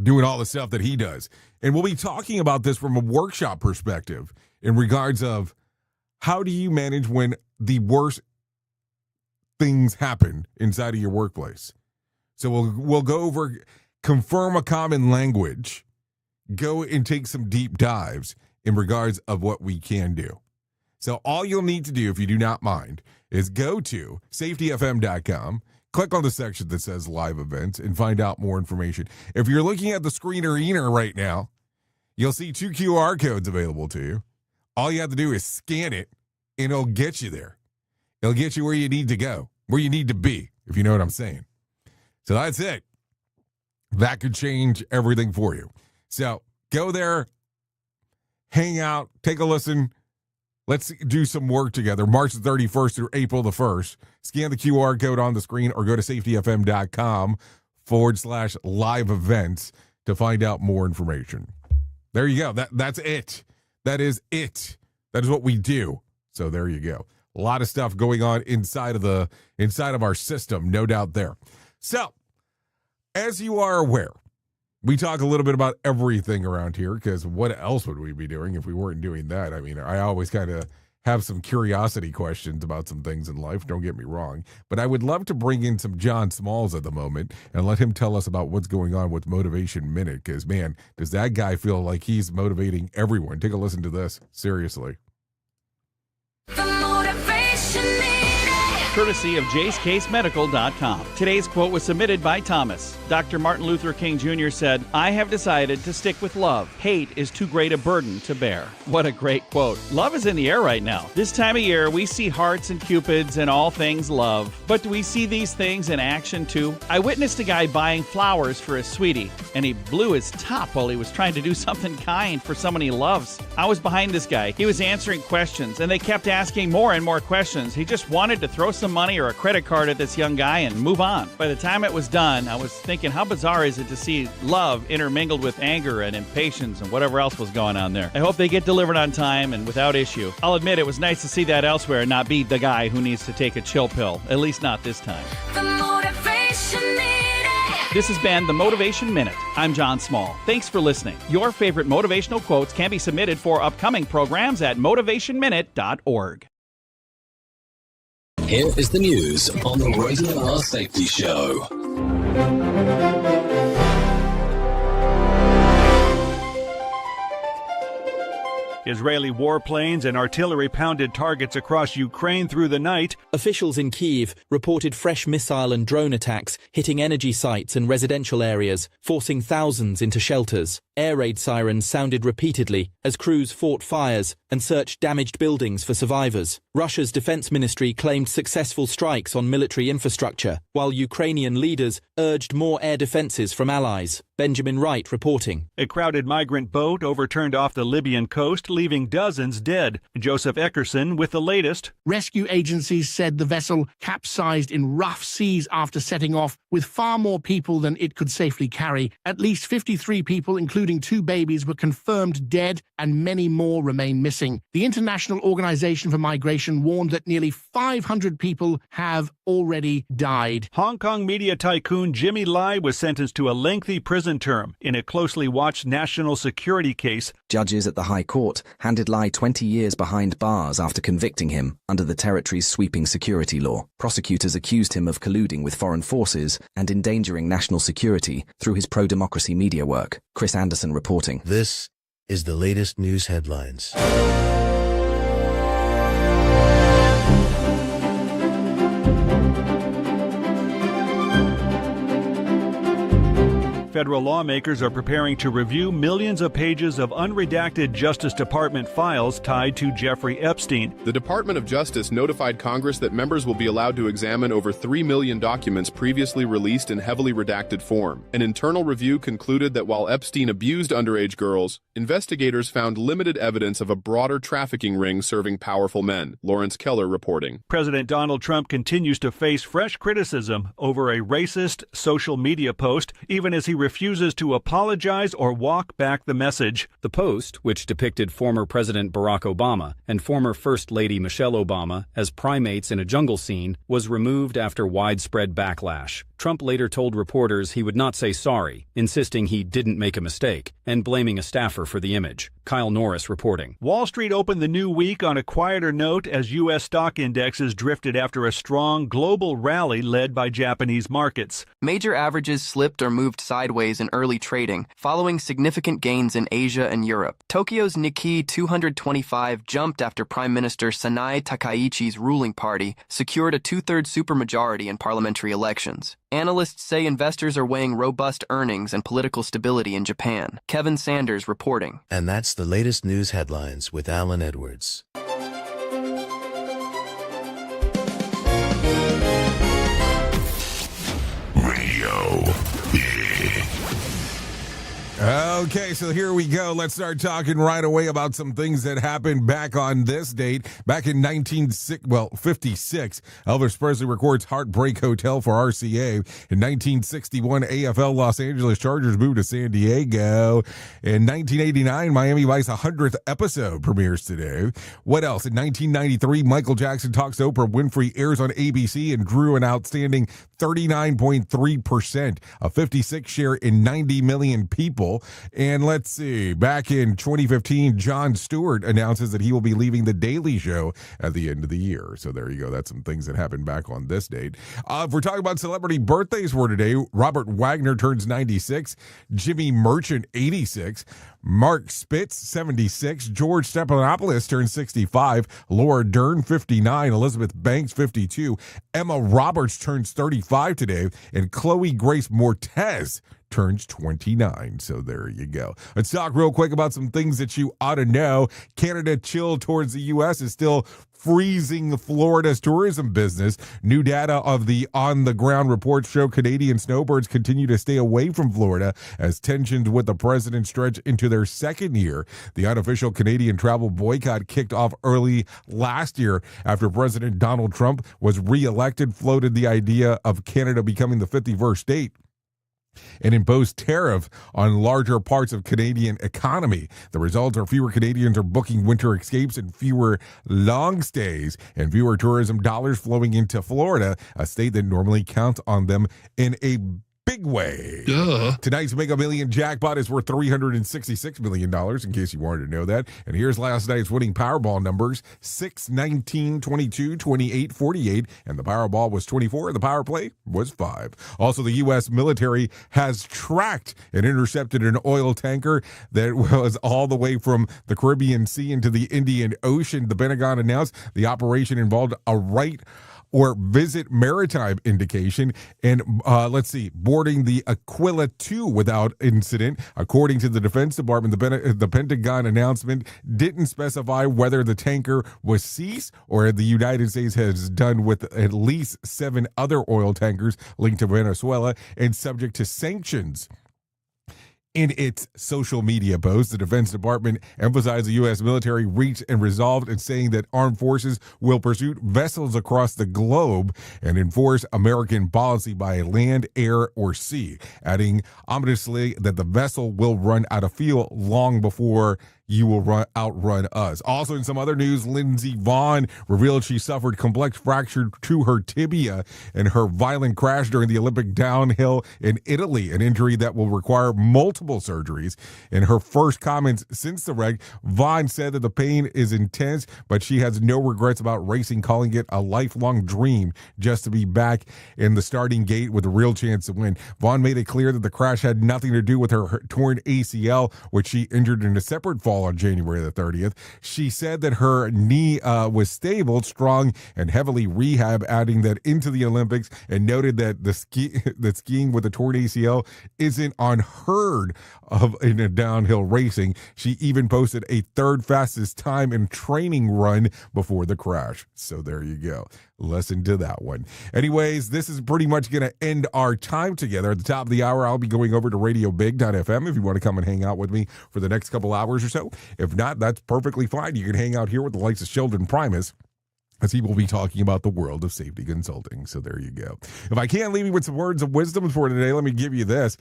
doing all the stuff that he does. And we'll be talking about this from a workshop perspective in regards of how do you manage when the worst things happen inside of your workplace. So we'll go over, confirm a common language, go and take some deep dives in regards of what we can do. So all you'll need to do, if you do not mind, is go to safetyfm.com, click on the section that says live events, and find out more information. If you're looking at the screener right now, you'll see 2 QR codes available to you. All you have to do is scan it, and it'll get you there. It'll get you where you need to go, where you need to be, if you know what I'm saying. So that's it. That could change everything for you. So go there, hang out, take a listen. Let's do some work together. March the 31st through April the 1st. Scan the QR code on the screen or go to safetyfm.com/live events to find out more information. There you go. That's it. That is it. That is what we do. So there you go. A lot of stuff going on inside of our system, no doubt there. So, as you are aware, we talk a little bit about everything around here, because what else would we be doing if we weren't doing that? I mean, I always kind of have some curiosity questions about some things in life, don't get me wrong, but I would love to bring in some John Smalls at the moment and let him tell us about what's going on with Motivation Minute, because, man, does that guy feel like he's motivating everyone. Take a listen to this, seriously. Courtesy of JaceCaseMedical.com. Today's quote was submitted by Thomas. Dr. Martin Luther King Jr. said, "I have decided to stick with love. Hate is too great a burden to bear." What a great quote. Love is in the air right now. This time of year, we see hearts and cupids and all things love. But do we see these things in action too? I witnessed a guy buying flowers for his sweetie, and he blew his top while he was trying to do something kind for someone he loves. I was behind this guy. He was answering questions, and they kept asking more and more questions. He just wanted to throw some money or a credit card at this young guy and move on. By the time it was done, I was thinking, how bizarre is it to see love intermingled with anger and impatience and whatever else was going on there. I hope they get delivered on time and without issue. I'll admit it was nice to see that elsewhere and not be the guy who needs to take a chill pill, at least not this time. The Motivation Minute. This has been the Motivation Minute. I'm John Small. Thanks for listening. Your favorite motivational quotes can be submitted for upcoming programs at motivationminute.org. Here is the news on the Rated R Safety Show. Israeli warplanes and artillery pounded targets across Ukraine through the night. Officials in Kyiv reported fresh missile and drone attacks hitting energy sites and residential areas, forcing thousands into shelters. Air raid sirens sounded repeatedly as crews fought fires and searched damaged buildings for survivors. Russia's defense ministry claimed successful strikes on military infrastructure, while Ukrainian leaders urged more air defenses from allies. Benjamin Wright reporting. A crowded migrant boat overturned off the Libyan coast, leaving dozens dead. Joseph Eckerson with the latest. Rescue agencies said the vessel capsized in rough seas after setting off with far more people than it could safely carry. At least 53 people, including 2 babies, were confirmed dead and many more remain missing. The International Organization for Migration warned that nearly 500 people have already died. Hong Kong media tycoon Jimmy Lai was sentenced to a lengthy prison term in a closely watched national security case. Judges at the High Court handed Lai 20 years behind bars after convicting him under the territory's sweeping security law. Prosecutors accused him of colluding with foreign forces and endangering national security through his pro-democracy media work. Chris Anderson reporting. This is the latest news headlines. Federal lawmakers are preparing to review millions of pages of unredacted Justice Department files tied to Jeffrey Epstein. The Department of Justice notified Congress that members will be allowed to examine over 3 million documents previously released in heavily redacted form. An internal review concluded that while Epstein abused underage girls, investigators found limited evidence of a broader trafficking ring serving powerful men. Lawrence Keller reporting. President Donald Trump continues to face fresh criticism over a racist social media post, even as he refuses to apologize or walk back the message. The post, which depicted former President Barack Obama and former First Lady Michelle Obama as primates in a jungle scene, was removed after widespread backlash. Trump later told reporters he would not say sorry, insisting he didn't make a mistake, and blaming a staffer for the image. Kyle Norris reporting. Wall Street opened the new week on a quieter note as U.S. stock indexes drifted after a strong global rally led by Japanese markets. Major averages slipped or moved sideways sideways in early trading, following significant gains in Asia and Europe. Tokyo's Nikkei 225 jumped after Prime Minister Sanae Takaichi's ruling party secured a two-thirds supermajority in parliamentary elections. Analysts say investors are weighing robust earnings and political stability in Japan. Kevin Sanders reporting. And that's the latest news headlines with Alan Edwards. Radio Big. Okay, so here we go. Let's start talking right away about some things that happened back on this date. Back in 1956, Elvis Presley records Heartbreak Hotel for RCA. In 1961, AFL Los Angeles Chargers moved to San Diego. In 1989, Miami Vice 100th episode premieres today. What else? In 1993, Michael Jackson Talks to Oprah Winfrey airs on ABC and drew an outstanding 39.3%, a 56 share in 90 million people. And let's see, back in 2015, Jon Stewart announces that he will be leaving The Daily Show at the end of the year. So there you go. That's some things that happened back on this date. If we're talking about celebrity birthdays for today, Robert Wagner turns 96, Jimmy Merchant 86, Mark Spitz 76, George Stephanopoulos turns 65, Laura Dern 59, Elizabeth Banks 52, Emma Roberts turns 35 today, and Chloe Grace Moretz turns 29. So there you go. Let's talk real quick about some things that you ought to know. Canada chill towards the U.S. is still freezing Florida's tourism business. New data of the on-the-ground reports show Canadian snowbirds continue to stay away from Florida as tensions with the president stretch into their second year. The unofficial Canadian travel boycott kicked off early last year after President Donald Trump was re-elected, floated the idea of Canada becoming the 51st state and imposed tariff on larger parts of Canadian economy. The results are fewer Canadians are booking winter escapes and fewer long stays and fewer tourism dollars flowing into Florida, a state that normally counts on them in a big way. Duh. Tonight's Mega Million jackpot is worth $366 million, in case you wanted to know that. And here's last night's winning Powerball numbers: 6, 19, 22, 28, 48, and the Powerball was 24, and the power play was 5. Also, the U.S. military has tracked and intercepted an oil tanker that was all the way from the Caribbean Sea into the Indian Ocean. The Pentagon announced the operation involved a right or visit maritime indication and boarding the Aquila 2 without incident. According to the Defense Department, the Pentagon announcement didn't specify whether the tanker was seized or the United States has done with at least 7 other oil tankers linked to Venezuela and subject to sanctions. In its social media post, the Defense Department emphasized the U.S. military reached and resolved in saying that armed forces will pursue vessels across the globe and enforce American policy by land, air, or sea, adding ominously that the vessel will run out of fuel long before you will outrun us. Also, in some other news, Lindsey Vonn revealed she suffered complex fracture to her tibia in her violent crash during the Olympic downhill in Italy, an injury that will require multiple surgeries. In her first comments since the wreck, Vonn said that the pain is intense, but she has no regrets about racing, calling it a lifelong dream just to be back in the starting gate with a real chance to win. Vonn made it clear that the crash had nothing to do with her torn ACL, which she injured in a separate fall on January the 30th. She said that her knee was stable, strong, and heavily rehab, adding that into the Olympics, and noted that the skiing with a torn ACL isn't unheard of in a downhill racing. She even posted a third fastest time in training run before the crash. So there you go. Listen to that one. Anyways, this is pretty much going to end our time together. At the top of the hour, I'll be going over to radiobig.fm if you want to come and hang out with me for the next couple hours or so. If not, that's perfectly fine. You can hang out here with the likes of Sheldon Primus, as he will be talking about the world of safety consulting. So there you go. If I can't leave you with some words of wisdom for today, let me give you this.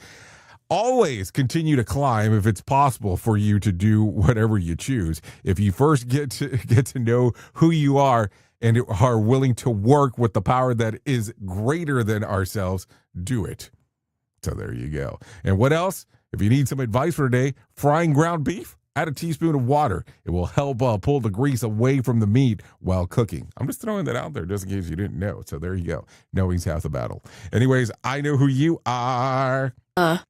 Always continue to climb if it's possible for you to do whatever you choose. If you first get to know who you are and are willing to work with the power that is greater than ourselves, do it. So there you go. And what else? If you need some advice for today, frying ground beef, Add a teaspoon of water. It will help pull the grease away from the meat while cooking. I'm just throwing that out there just in case you didn't know. So there you go. Knowing's half the battle. Anyways, I know who you are.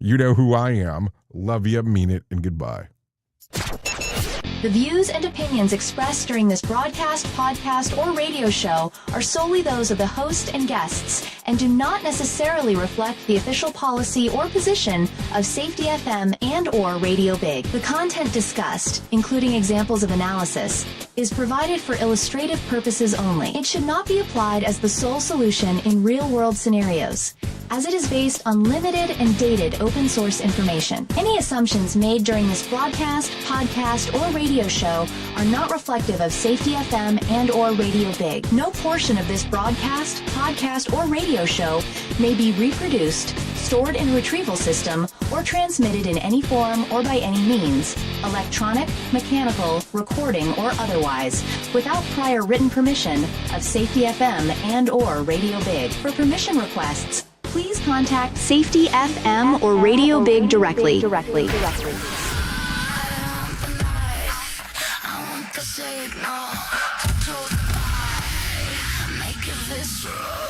You know who I am. Love you, mean it, and goodbye. The views and opinions expressed during this broadcast, podcast, or radio show are solely those of the host and guests and do not necessarily reflect the official policy or position of Safety FM and or Radio Big. The content discussed, including examples of analysis, is provided for illustrative purposes only. It should not be applied as the sole solution in real-world scenarios, as it is based on limited and dated open source information. Any assumptions made during this broadcast, podcast, or radio show are not reflective of Safety FM and or Radio Big. No portion of this broadcast, podcast, or radio show may be reproduced, stored in a retrieval system, or transmitted in any form or by any means, electronic, mechanical, recording, or otherwise, without prior written permission of Safety FM and or Radio Big. For permission requests, please contact Safety FM or Radio Big directly. Make it visceral.